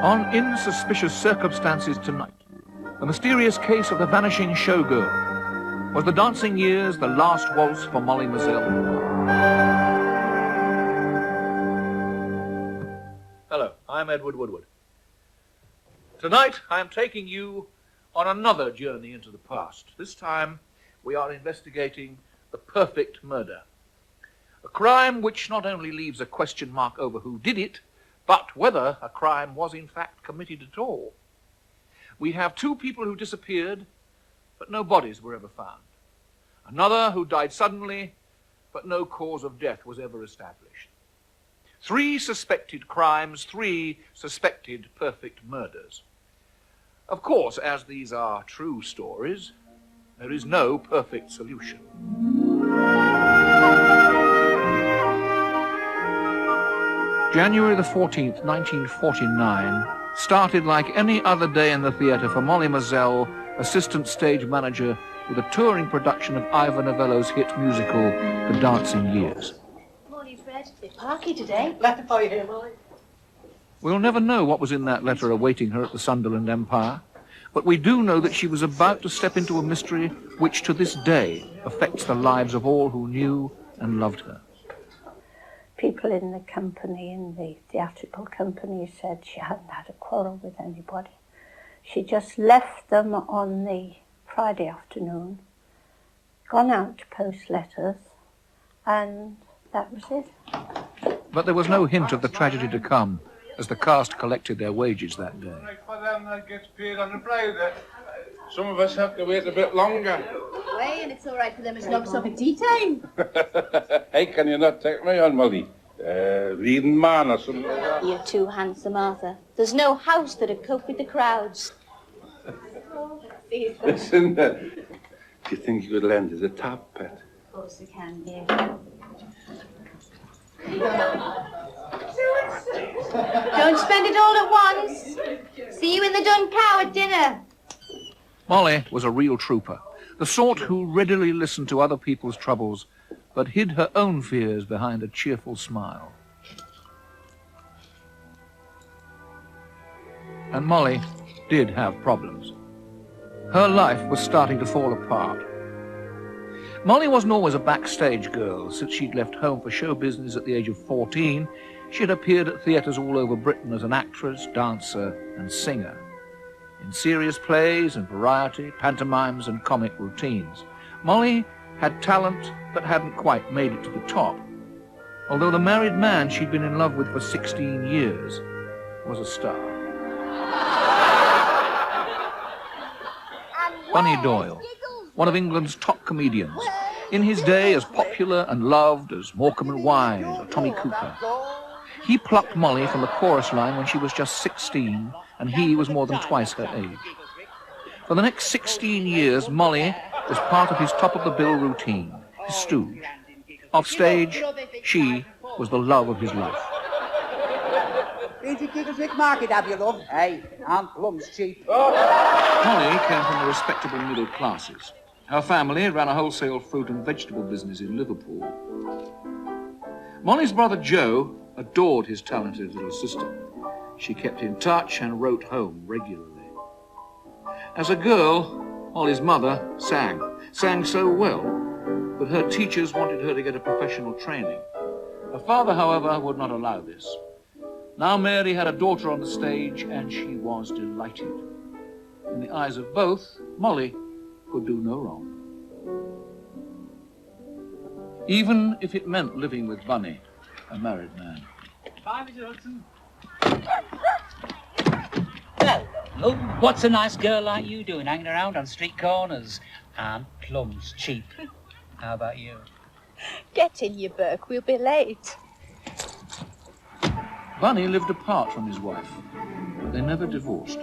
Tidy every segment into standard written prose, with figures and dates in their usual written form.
On Insuspicious Circumstances tonight, the mysterious case of the vanishing showgirl. Was the dancing years the last waltz for Molly Mazzell? Hello, I'm Edward Woodward. Tonight I am taking you on another journey into the past. This time we are investigating the perfect murder. A crime which not only leaves a question mark over who did it, but whether a crime was in fact committed at all. We have two people who disappeared, but no bodies were ever found. Another who died suddenly, but no cause of death was ever established. Three suspected crimes, three suspected perfect murders. Of course, as these are true stories, there is no perfect solution. January the 14th, 1949, started like any other day in the theatre for Molly Mazzell, assistant stage manager with a touring production of Ivor Novello's hit musical, The Dancing Years. Morning, Fred. A bit parky today. Letter for you here, Molly. We'll never know what was in that letter awaiting her at the Sunderland Empire, but we do know that she was about to step into a mystery which to this day affects the lives of all who knew and loved her. People in the company, in the theatrical company, said she hadn't had a quarrel with anybody. She just left them on the Friday afternoon, gone out to post letters, and that was it. But there was no hint of the tragedy to come as the cast collected their wages that day. For them that gets paid on the Friday. Some of us have to wait a bit longer. Way, and it's all right for them as long as of a tea time. Hey, can you not take me on, Molly? Leading man or something like that? You're too handsome, Arthur. There's no house that'd cope with the crowds. Listen, do you think you could lend us a top, Pet? Of course I can, dear. Don't spend it all at once. See you in the Dun Cow at dinner. Molly was a real trooper, the sort who readily listened to other people's troubles, but hid her own fears behind a cheerful smile. And Molly did have problems. Her life was starting to fall apart. Molly wasn't always a backstage girl. Since she'd left home for show business at the age of 14, she had appeared at theatres all over Britain as an actress, dancer, and singer. In serious plays and variety, pantomimes and comic routines. Molly had talent but hadn't quite made it to the top, although the married man she'd been in love with for 16 years was a star. Bunny Doyle, one of England's top comedians, in his day as popular and loved as Morecambe and Wise or Tommy Cooper. He plucked Molly from the chorus line when she was just 16, and he was more than twice her age. For the next 16 years, Molly was part of his top-of-the-bill routine, his stooge. Off stage, she was the love of his life. Been to Giggleswick Market, have you, love? Hey, and plums cheap. Molly came from the respectable middle classes. Her family ran a wholesale fruit and vegetable business in Liverpool. Molly's brother Joe adored his talented little sister. She kept in touch and wrote home regularly. As a girl, Molly's mother sang so well that her teachers wanted her to get a professional training. Her father, however, would not allow this. Now Mary had a daughter on the stage, and she was delighted. In the eyes of both, Molly could do no wrong. Even if it meant living with Bunny, a married man. Bye, Mr. Hudson. Well, what's a nice girl like you doing, hanging around on street corners? And plums cheap. How about you? Get in, you Burke. We'll be late. Bunny lived apart from his wife, but they never divorced.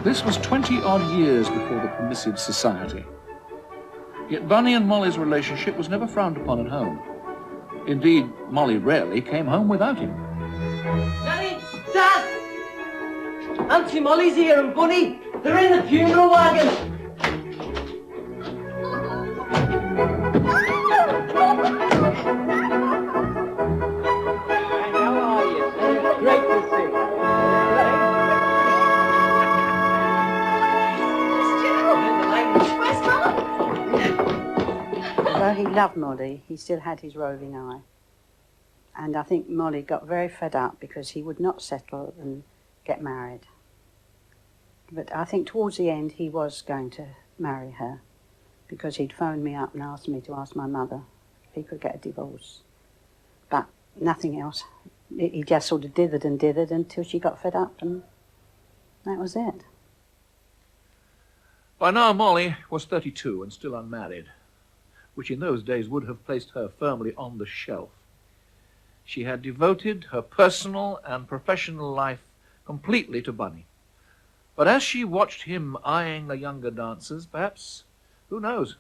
This was 20-odd years before the permissive society. Yet Bunny and Molly's relationship was never frowned upon at home. Indeed, Molly rarely came home without him. Daddy! Dad! Auntie Molly's here and Bunny. They're in the funeral wagon. Although he loved Molly, he still had his roving eye. And I think Molly got very fed up because he would not settle and get married. But I think towards the end he was going to marry her because he'd phoned me up and asked me to ask my mother if he could get a divorce. But nothing else. He just sort of dithered and dithered until she got fed up, and that was it. By now Molly was 32 and still unmarried, which in those days would have placed her firmly on the shelf. She had devoted her personal and professional life completely to Bunny. But as she watched him eyeing the younger dancers, perhaps, who knows,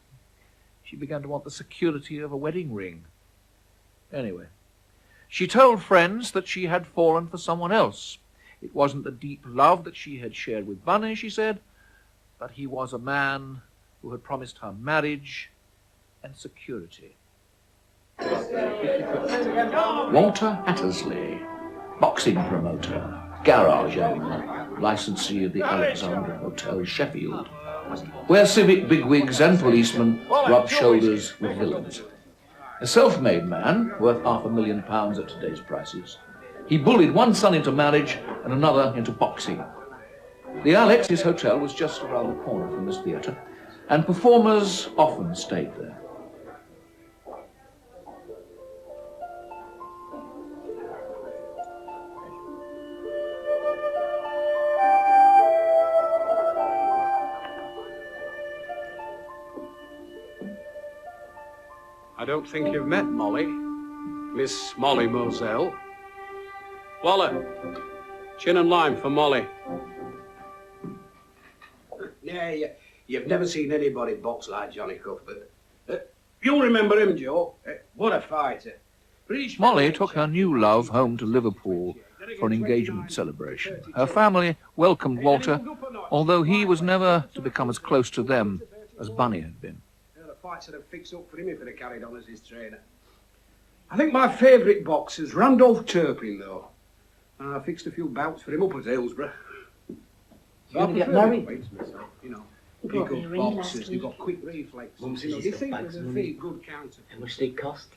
she began to want the security of a wedding ring. Anyway, she told friends that she had fallen for someone else. It wasn't the deep love that she had shared with Bunny, she said, but he was a man who had promised her marriage and security. Walter Hattersley, boxing promoter, garage owner, licensee of the Alexandra Hotel, Sheffield, where civic bigwigs and policemen rub shoulders with villains. A self-made man, worth £500,000 at today's prices, he bullied one son into marriage and another into boxing. The Alex, his hotel, was just around the corner from this theatre, and performers often stayed there. I don't think you've met Molly. Miss Molly Moselle. Waller, gin and lime for Molly. Yeah, you've never seen anybody box like Johnny Cuthbert. You'll remember him, Joe. What a fighter. Molly took her new love home to Liverpool for an engagement celebration. Her family welcomed Walter, although he was never to become as close to them as Bunny had been. The fights would have fixed up for him if he'd have carried on as his trainer. I think my favourite boxer's Randolph Turpin, though. I fixed a few bouts for him up at Hillsborough. You going to get married? Myself, you know. They've got boxers, they've got quick reflexes. You know, they think there's a very good counter. How much did it cost?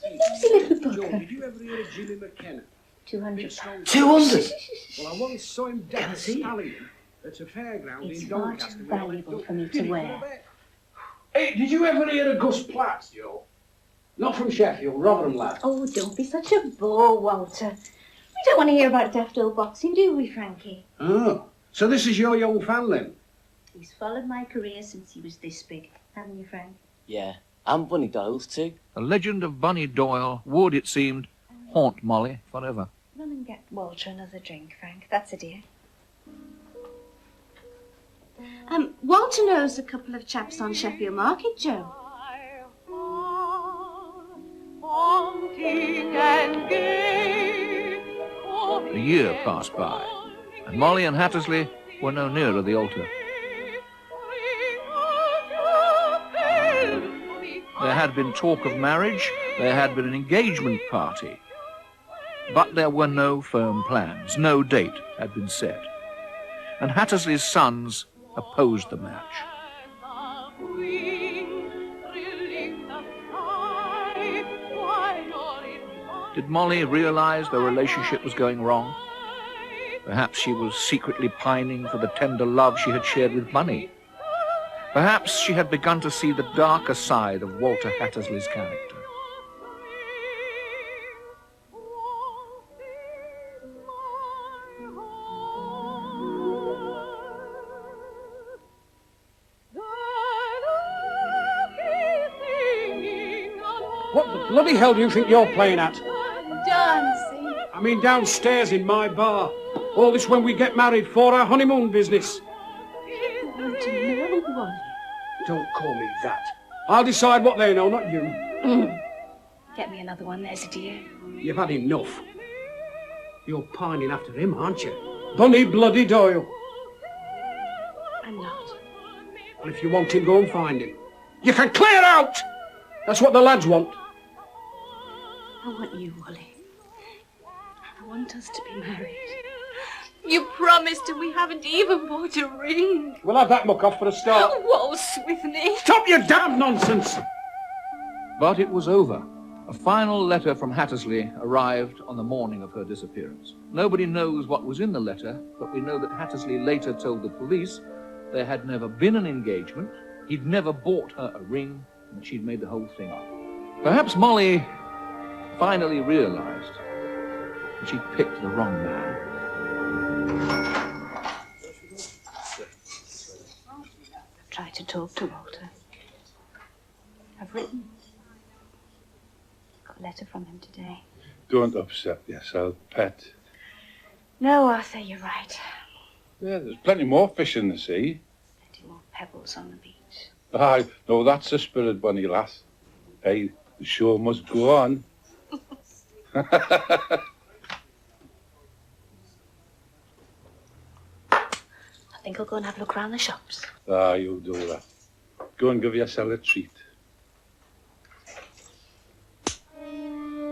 Easy little Joe, bugger. did you ever hear of Jimmy McKenna? £200. 200? Well, I once saw him dead Can I at see stallion at a fairground It's in far Doncaster. too where I valuable went for me up. to Did he wear. for a bet? Hey, did you ever hear of Gus Platts, Joe? Not from Sheffield, Rotherham lad. Oh, don't be such a bore, Walter. We don't want to hear about daft old boxing, do we, Frankie? Oh, so this is your young fan then? He's followed my career since he was this big, haven't you, Frank? Yeah, and Bunny Doyle's too. The legend of Bunny Doyle would, it seemed, haunt Molly forever. Run and get Walter another drink, Frank. That's a dear. Walter knows a couple of chaps on Sheffield Market, Joe. A year passed by, and Molly and Hattersley were no nearer the altar. There had been talk of marriage, there had been an engagement party, but there were no firm plans, no date had been set, and Hattersley's sons opposed the match. Did Molly realize the relationship was going wrong? Perhaps she was secretly pining for the tender love she had shared with Bunny. Perhaps she had begun to see the darker side of Walter Hattersley's character. What the bloody hell do you think you're playing at? Dancing. I mean downstairs in my bar. All this when we get married for our honeymoon business. I want to know one. Don't call me that. I'll decide what they know, not you. Get me another one, there's a dear. You've had enough. You're pining after him, aren't you? Bunny bloody Doyle. I'm not. Well, if you want him, go and find him. You can clear out! That's what the lads want. I want you, Wally. I want us to be married. You promised and we haven't even bought a ring. We'll have that muck off for a start. Waltz with me. Stop your damn nonsense! But it was over. A final letter from Hattersley arrived on the morning of her disappearance. Nobody knows what was in the letter, but we know that Hattersley later told the police there had never been an engagement, he'd never bought her a ring, and she'd made the whole thing up. Perhaps Molly finally realized that she'd picked the wrong man. Try to talk to Walter. I've written. Got a letter from him today. Don't upset yourself, pet. No, Arthur, you're right. Yeah, there's plenty more fish in the sea. Plenty more pebbles on the beach. Aye, no, that's the spirit, Bunny lass. Hey, the show must go on. I think I'll go and have a look around the shops. Ah, you do that. Go and give yourself a treat.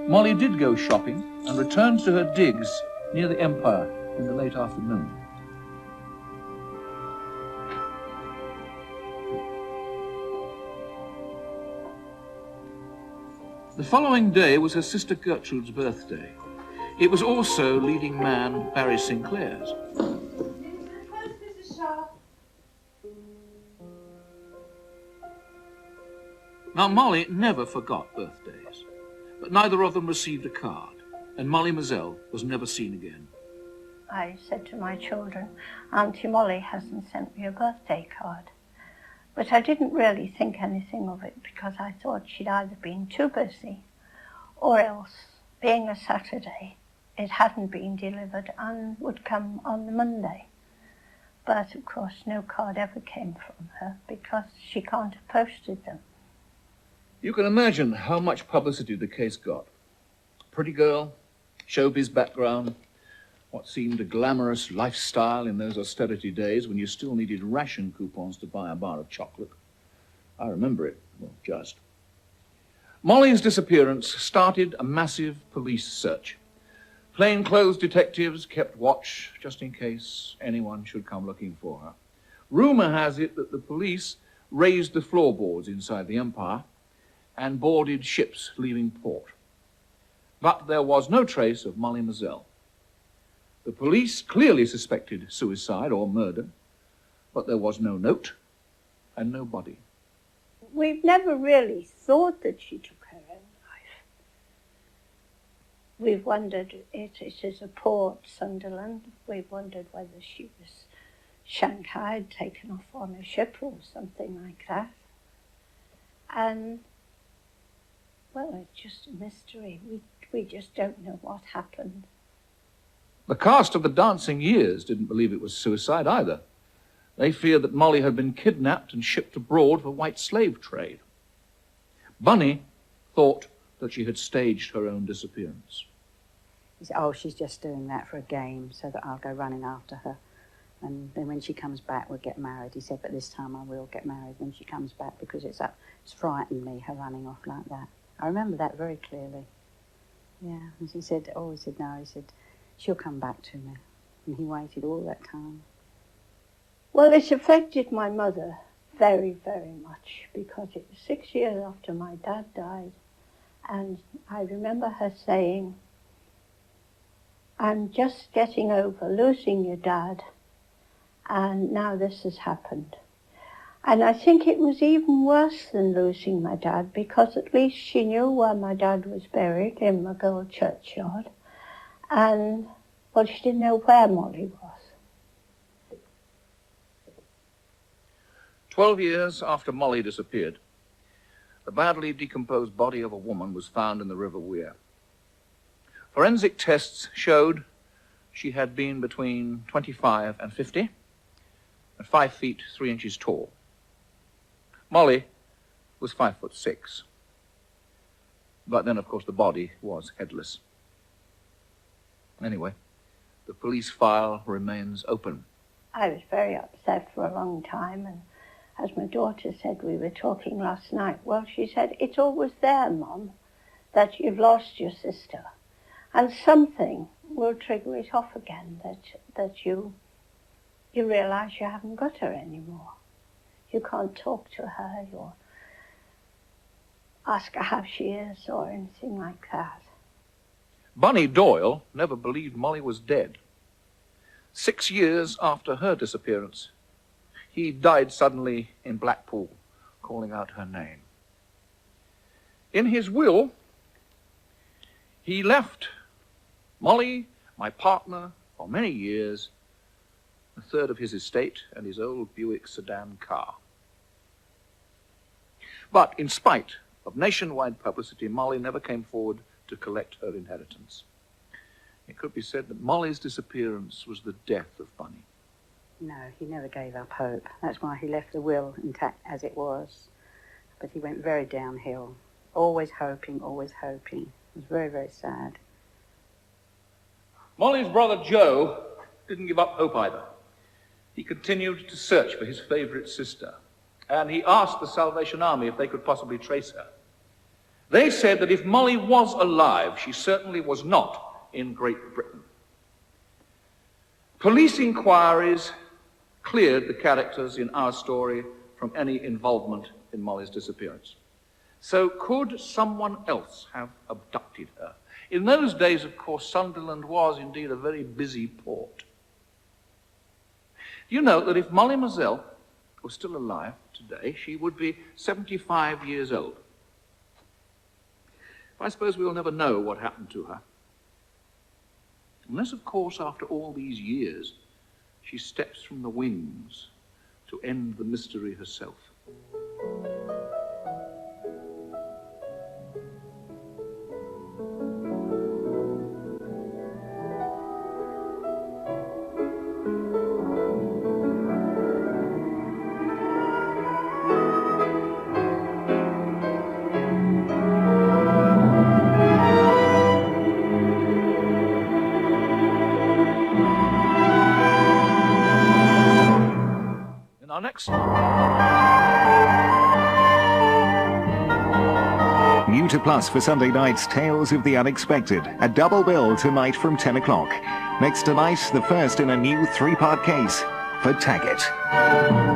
Molly did go shopping and returned to her digs near the Empire in the late afternoon. The following day was her sister Gertrude's birthday. It was also leading man Barry Sinclair's. Now, Molly never forgot birthdays, but neither of them received a card, and Molly Moselle was never seen again. I said to my children, Auntie Molly hasn't sent me a birthday card. But I didn't really think anything of it because I thought she'd either been too busy or else, being a Saturday, it hadn't been delivered and would come on the Monday. But, of course, no card ever came from her because she can't have posted them. You can imagine how much publicity the case got. Pretty girl, showbiz background, what seemed a glamorous lifestyle in those austerity days when you still needed ration coupons to buy a bar of chocolate. I remember it, well, just. Molly's disappearance started a massive police search. Plainclothes detectives kept watch just in case anyone should come looking for her. Rumor has it that the police raised the floorboards inside the Empire and boarded ships leaving port. But there was no trace of Molly Moselle. The police clearly suspected suicide or murder, but there was no note and no body. We've never really thought that she took her own life. We've wondered, it is a port, Sunderland. We've wondered whether she was shanghaied, taken off on a ship or something like that. And, well, it's just a mystery. We just don't know what happened. The cast of the Dancing Years didn't believe it was suicide either. They feared that Molly had been kidnapped and shipped abroad for white slave trade. Bunny thought that she had staged her own disappearance. He said, oh, she's just doing that for a game so that I'll go running after her. And then when she comes back, we'll get married. He said, but this time I will get married when she comes back because it's frightened me, her running off like that. I remember that very clearly. Yeah, and he said, no, he said, she'll come back to me. And he waited all that time. Well, it's affected my mother very, very much because it was 6 years after my dad died. And I remember her saying, I'm just getting over losing your dad, and now this has happened. And I think it was even worse than losing my dad because at least she knew where my dad was buried, in McGill churchyard. And, well, she didn't know where Molly was. 12 years after Molly disappeared, the badly decomposed body of a woman was found in the River Wear. Forensic tests showed she had been between 25 and 50 and 5 feet 3 inches tall. Molly was 5'6". But then, of course, the body was headless. Anyway, the police file remains open. I was very upset for a long time, and as my daughter said, we were talking last night, well, she said, it's always there, Mum, that you've lost your sister. And something will trigger it off again, that you realise you haven't got her anymore. You can't talk to her. ask her how she is or anything like that. Bunny Doyle never believed Molly was dead. 6 years after her disappearance, he died suddenly in Blackpool, calling out her name. In his will, he left Molly, my partner, for many years, a third of his estate and his old Buick sedan car. But in spite of nationwide publicity, Molly never came forward to collect her inheritance. It could be said that Molly's disappearance was the death of Bunny. No, he never gave up hope. That's why he left the will intact as it was. But he went very downhill, always hoping, always hoping. It was very, very sad. Molly's brother Joe didn't give up hope either. He continued to search for his favorite sister, and he asked the Salvation Army if they could possibly trace her. They said that if Molly was alive, she certainly was not in Great Britain. Police inquiries cleared the characters in our story from any involvement in Molly's disappearance. So could someone else have abducted her? In those days, of course, Sunderland was indeed a very busy port. You know that if Molly Moselle was still alive today, she would be 75 years old. I suppose we'll never know what happened to her. Unless, of course, after all these years, she steps from the wings to end the mystery herself. Our next. New to Plus for Sunday night's Tales of the Unexpected. A double bill tonight from 10 o'clock. Next tonight, the first in a new 3-part case for Taggart.